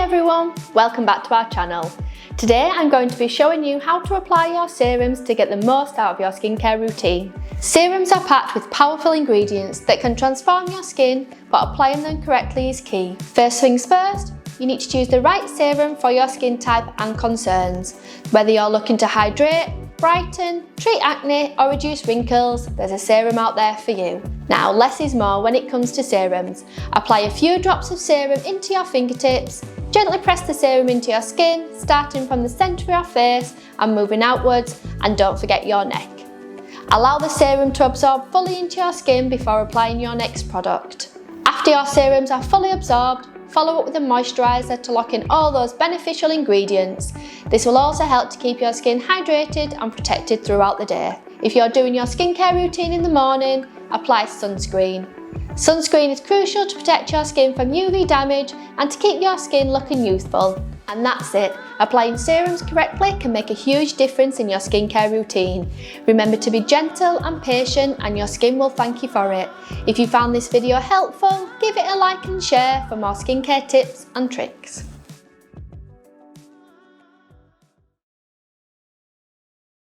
everyone, welcome back to our channel. Today I'm going to be showing you how to apply your serums to get the most out of your skincare routine. Serums are packed with powerful ingredients that can transform your skin, but applying them correctly is key. First things first, you need to choose the right serum for your skin type and concerns. Whether you're looking to hydrate, brighten, treat acne or reduce wrinkles, there's a serum out there for you. Now, less is more when it comes to serums. Apply a few drops of serum into your fingertips, gently press the serum into your skin, starting from the centre of your face and moving outwards, and don't forget your neck. Allow the serum to absorb fully into your skin before applying your next product. After your serums are fully absorbed, follow up with a moisturiser to lock in all those beneficial ingredients. This will also help to keep your skin hydrated and protected throughout the day. If you're doing your skincare routine in the morning, apply sunscreen. Sunscreen is crucial to protect your skin from UV damage and to keep your skin looking youthful. And that's it. Applying serums correctly can make a huge difference in your skincare routine. Remember to be gentle and patient, and your skin will thank you for it. If you found this video helpful, give it a like and share for more skincare tips and tricks.